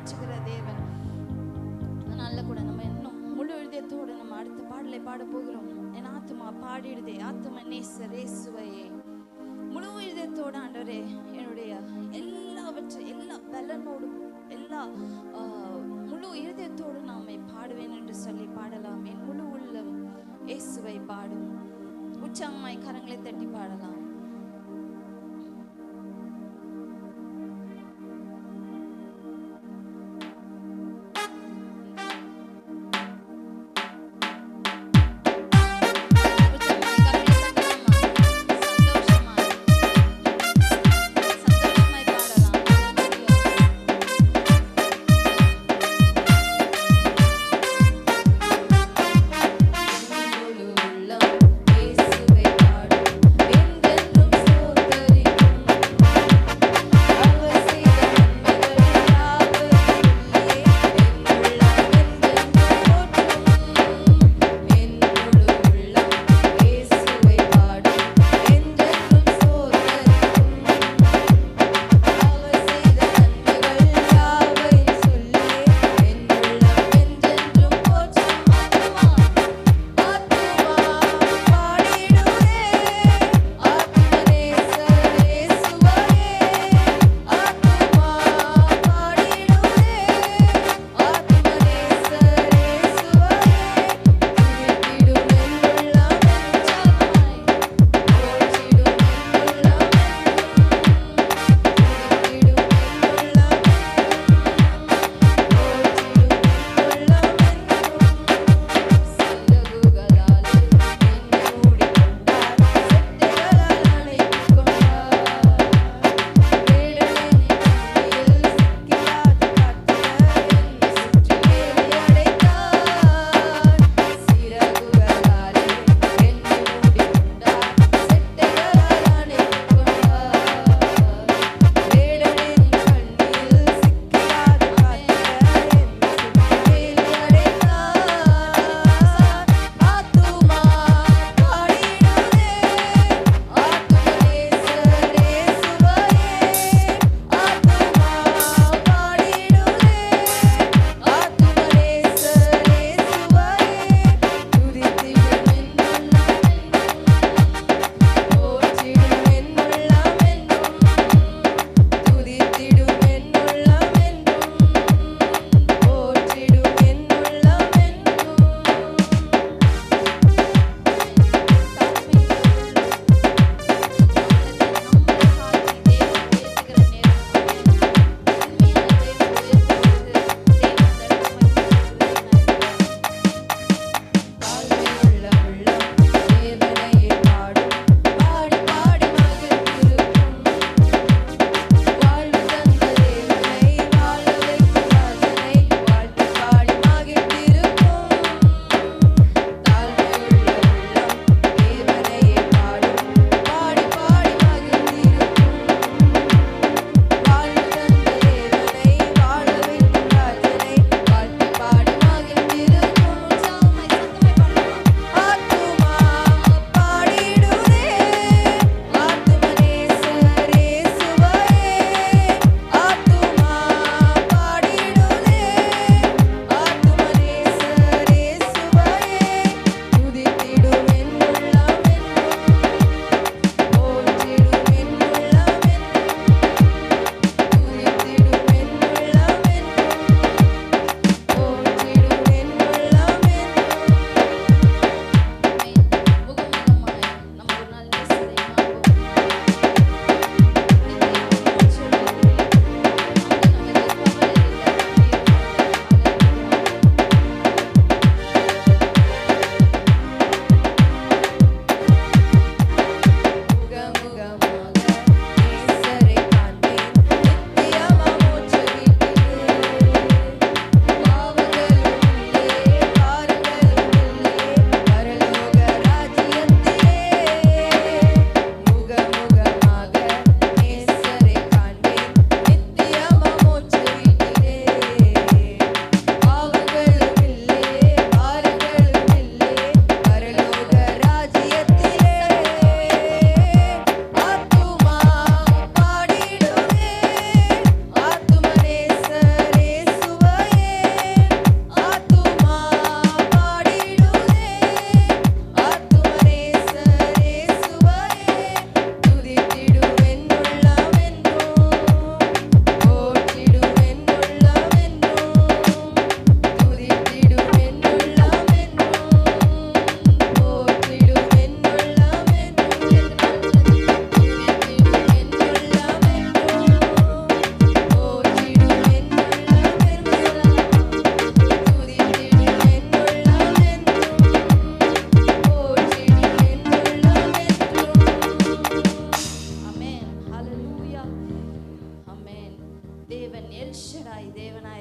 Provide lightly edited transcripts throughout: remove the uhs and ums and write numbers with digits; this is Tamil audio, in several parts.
மாற்றுகிற தேவன். அதனால கூட நம்ம இன்னும் முழு இதயத்தோடு நம்ம அடுத்த பாடலை பாட போகிறோம். என் ஆத்துமா பாடிடுதே ஆத்தும நேசர் இயேசுவையே. முழு இதயத்தோடு ஆண்டவரே என்னுடைய எல்லா பலனோடும் எல்லா முழு இதயத்தோடு நாமை பாடுவேன் என்று சொல்லி பாடலாம். என் முழு உள்ளம் இயேசுவை பாடும். உற்சாகமாய் கரங்களை தட்டி பாடலாம். இயேசுவை பாடும்.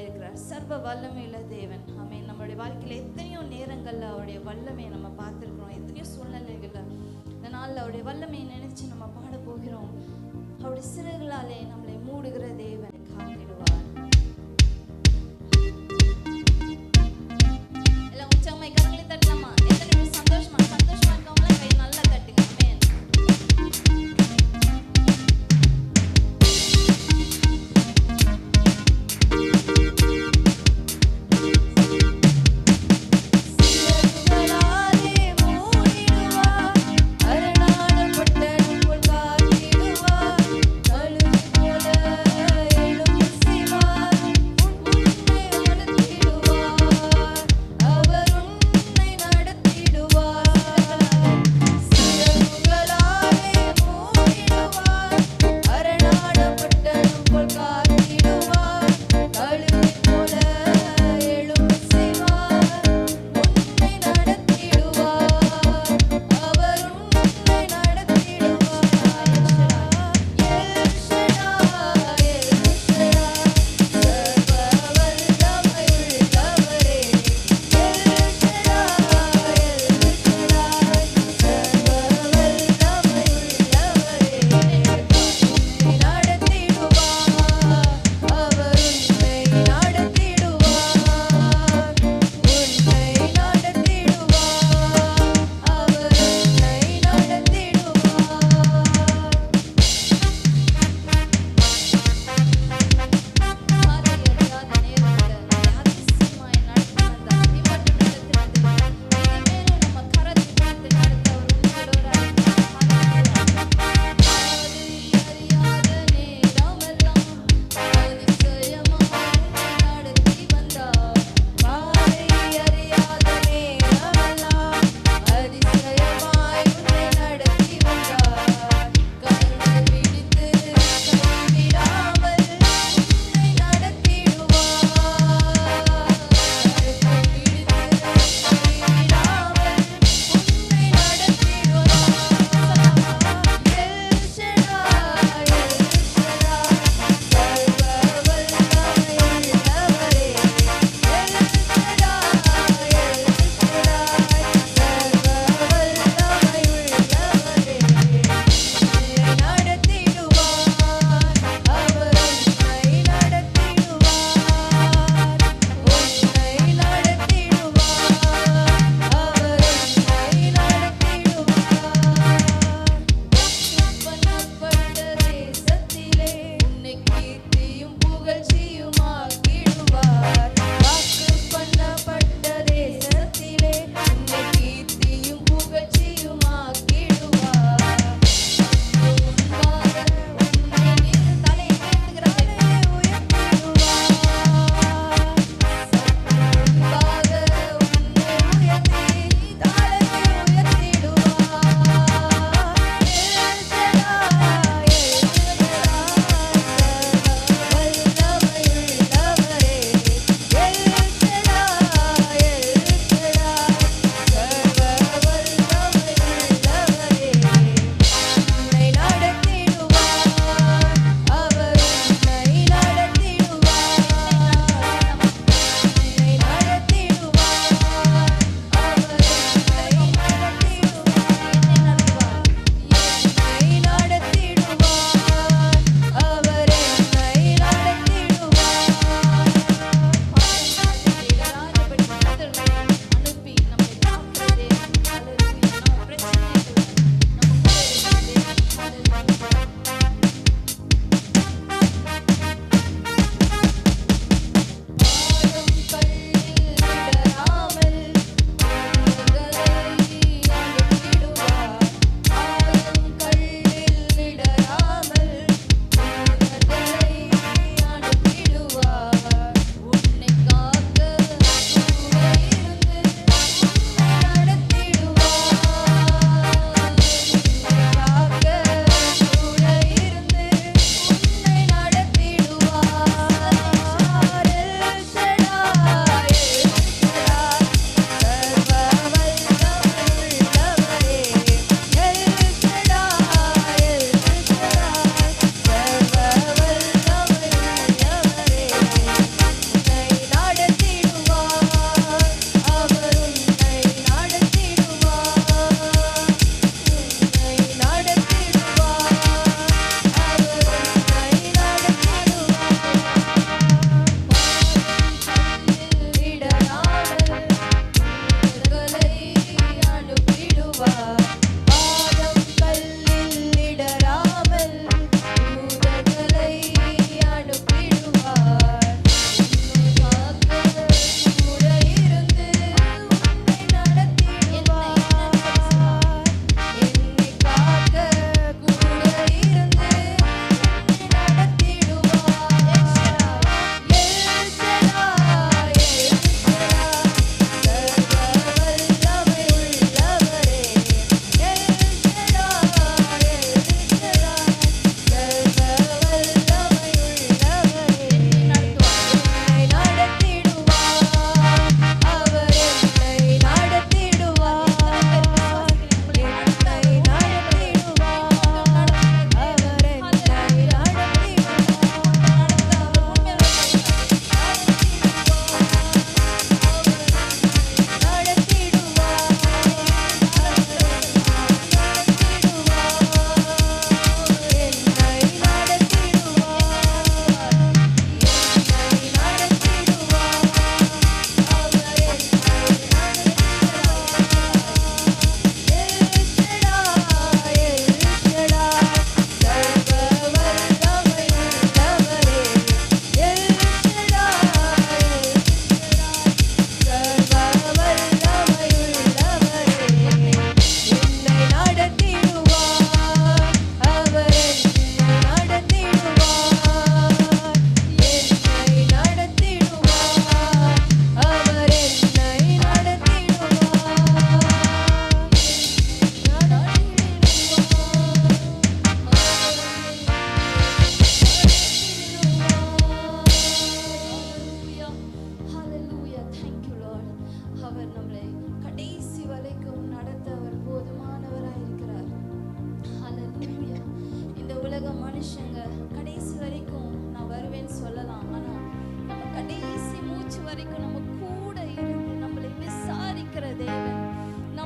இருக்கிறார். சர்வ வல்லமையுள்ள தேவன். ஆமென். நம்மளுடைய வாழ்க்கையில எத்தனையோ நேரங்கள்ல அவருடைய வல்லமையை நம்ம பார்த்திருக்கிறோம். எத்தனையோ சூழ்நிலைகள்ல இந்த நாள்ல அவருடைய வல்லமையை நினைச்சு நம்ம பாட போகிறோம். அவருடைய சிறகுகளாலே நம்மளை மூடுகிற தேவன் காத்திடுவார். எல்லாம் உச்சமாய் கரங்களை தட்டலாமா? எத்தனை பேர் சந்தோஷமா இருக்கவங்களா கை நல்லா தட்டுங்க. ஆமென். அரணான பட்டணம் போல் காத்திடுவார். கழுகு போல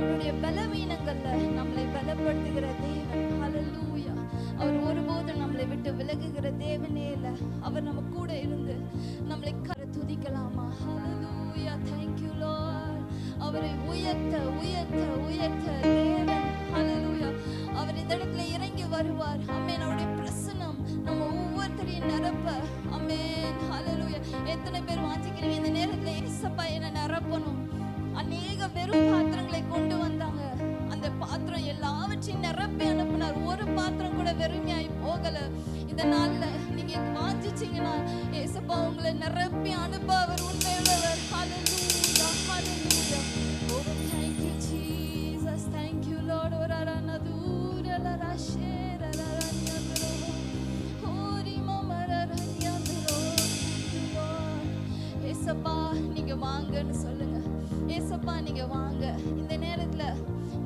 நம்மளுடைய பலவீனங்கள்ல நம்மளை பலப்படுத்துகிற தேவன். ஹalleluya. அவர் ஒருபோதும் நம்மளை விட்டு விலகுகிற தேவனே இல்ல. அவர் நம்ம கூட இருந்து நம்மளை துதிக்கலாமா? ஹalleluya. thank you lord. அவரை உயர்த்த உயர்த்த உயர்த்த தேவன். ஹalleluya. அவர் இந்த இடத்துல இறங்கி வருவார். ஆமென். அவருடைய பிரசன்னம் நம்ம ஒவ்வொருத்தரையும் நிரப்ப. ஆமென். ஹalleluya. எத்தனை பேர் வாஞ்சிக்கிறீங்க இந்த நேரத்துல இயேசப்பா என்ன நிரப்பணும்? அநேக வெறும் பாத்திரங்களை கொண்டு வந்தாங்க. அந்த பாத்திரம் எல்லாவற்றையும் நிரப்பி அனுப்பினார். ஒரு பாத்திரம் கூட வெறுமையாய் போகல. இந்த நாள்ல நீங்க வாஞ்சிச்சீங்கன்னா இயேசப்பா உங்களை நிரப்பி அனுப்ப அவர் உண்மையுள்ளவர். ஹalleluya ஹalleluya. Oh thank you Jesus. thank you Lord. oraranadura la rashera la ranyandro hori mamara ranyandro. இயேசப்பா நீங்க வாங்கன்னு சொல்லுங்க. இயேசப்பா நீங்க வாங்க. இந்த நேரத்துல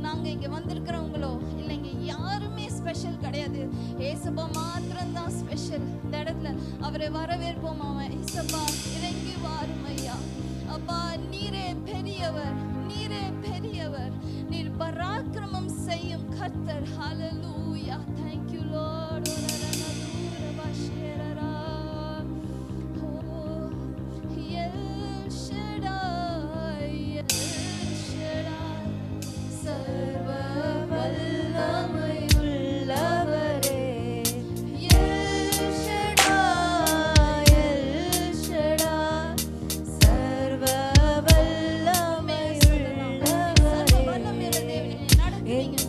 நாங்க இங்க வந்திருக்கிறவங்களோ இல்ல இங்க யாருமே ஸ்பெஷல் கிடையாது. இயேசப்பா மாத்திரம் தான் ஸ்பெஷல். இந்த இடத்துல அவரை வரவேற்போம். அவன் இயேசப்பா இறங்கி வாரும் ஐயா. அப்பா நீரே பெரியவர், நீரே பெரியவர், நீர் பராக்கிரமம் செய்யும் கர்த்தர். ஹalleluya. thank you lord. oraranadura basherara oh el shaddai el shaddai சர்வ வல்லமை உள்ளவரே el shaddai el shaddai சர்வ வல்லமை உள்ளவரே. சர்வ வல்லமையுள்ள தேவனே நடத்துவீங்க.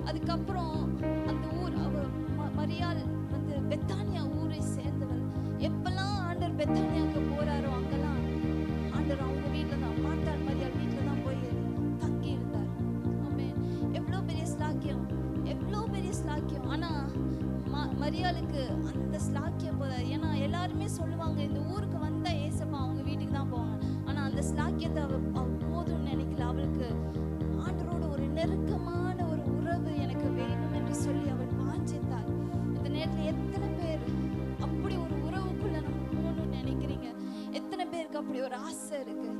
அதுக்கப்புறம் அந்த ஊர் மரியாள் வந்து பெத்தானியா ஊரை சேர்ந்தவள். எப்பெல்லாம் ஆண்டவர் பெத்தானியாவுக்கு போறாரோ அங்கெல்லாம் ஆண்டவர் அவங்க வீட்டுல தான், மார்த்தாள் மரியாள் வீட்டுல தான் போய் தங்கி இருந்தார். ஆமென். எவ்வளோ பெரிய ஸ்லாக்கியம், எவ்வளோ பெரிய ஸ்லாக்கியம். ஆனா மரியாளுக்கு அந்த ஸ்லாக்கியம் போதாது. ஏன்னா எல்லாருமே சொல்லுவாங்க இந்த ஊருக்கு வந்தா ஏசப்பா அவங்க வீட்டுக்கு தான் போவாங்க. ஆனா அந்த ஸ்லாக்கியத்தை அவ போதும்னு நினைக்கல. அவளுக்கு ஆண்டவரோட ஒரு நெருக்கமான ஒரு உறவு எனக்கு வேணும் என்று சொல்லி அவள் வாஞ்சித்தாள். இந்த நேரத்தில் எத்தனை பேர் அப்படி ஒரு உறவுக்குள்ள நம்ம போகணும்னு நினைக்கிறீங்க? எத்தனை பேருக்கு அப்படி ஒரு ஆசை இருக்கு?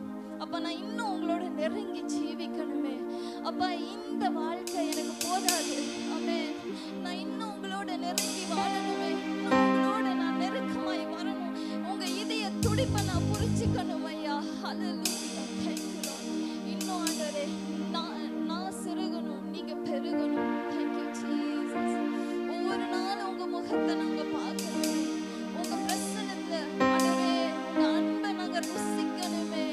அப்ப நான் இன்னும் உங்களோட நெருங்கி ஜீவிக்கணுமே. அப்பா இந்த வாழ்க்கை எனக்கு போதாது. ஆமென். நான் இன்னும் உங்களோட நெருங்கி வாழணுமே. உங்களோட நான் நெருக்கமாய் வரணும். உங்க இதய துடிப்பை நான் புரிஞ்சுக்கணும் ஐயா. ஹalleluya. thank you Lord. இன்னும் ஆண்டவரே நான் சிறுகணும், நீங்க பெருகணும். thank you Jesus. ஒவ்வொரு நாளும் உங்க முகத்தை நாங்க பார்க்கணும். உங்க பிரசன்னத்துல ஆண்டவரே உங்க அன்பை நாங்க ருசிக்கணுமே.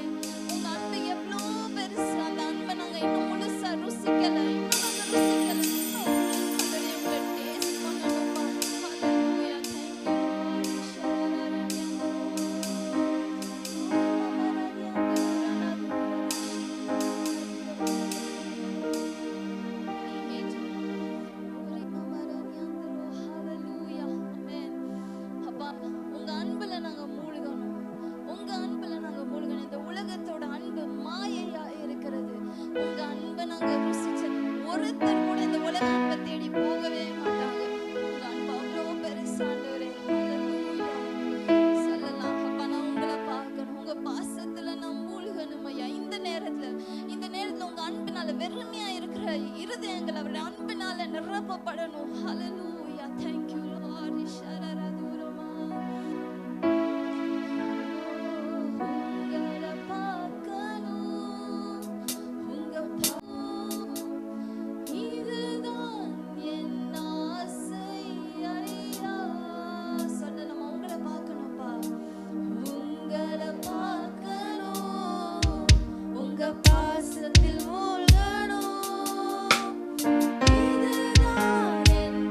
உங்க அன்பு எவ்வளோ பெருசு. அந்த அன்பை நாங்க இன்னும் முழுசா ருசிக்கல. இன்னும் நாங்க ருசிக்கல. ஆண்டவரே உங்களை டேஸ்ட் பண்ணணும்ப்பா. ஹalleluya. thank you Lord. இருதயங்கள் அவருடைய அன்பினால நிரப்பப்படணும். ஹalleluya. Thank you Lord. ஷரரதுரமா உங்களை பார்க்கணும், உங்க இதுதான் என் ஆசை ஐயா. சொல்ல நம்ம உங்களை பார்க்கணும்ப்பா, உங்களை பார்க்கணும், உங்க பாசத்தில் மூழ்கணும், இதுதான் என்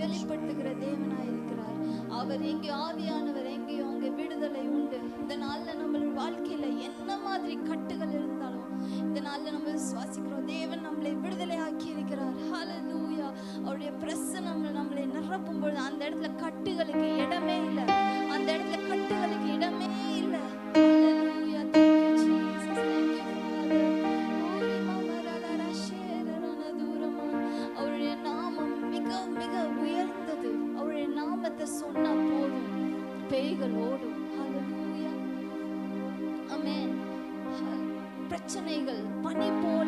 வெளிப்படுத்துகிற தேவனாய் இருக்கிறார். அவர் எங்கே ஆவியானவர் எங்கேயோ அங்கே விடுதலை உண்டு. இந்த நாள்ல நம்ம வாழ்க்கையில என்ன மாதிரி கட்டுகள் இருந்தாலும் இந்த நாள்ல நம்ம விசுவாசிக்கிறோம், தேவன் நம்மளை விடுதலை ஆக்கி இருக்கிறார். ஹல்லேலூயா. அவருடைய பிரசன்னம் நம்மளை நிரப்பும் பொழுது அந்த இடத்துல கட்டுகளுக்கு இடமே இல்லை. அந்த இடத்துல கட்டுகளுக்கு இடமே இல்லை. ஹல்லேலூயா. Thank you Jesus. Thank you Father. ஓரி மமரலர ஷேரன தூரமா. அவருடைய நாமம் மிக மிக உயர்ந்தது. அவருடைய நாமத்தை சொன்னா போதும், பேய்கள் ஓடும். ஹல்லேலூயா. ஆமென். பிரச்சனைகள் பனி போல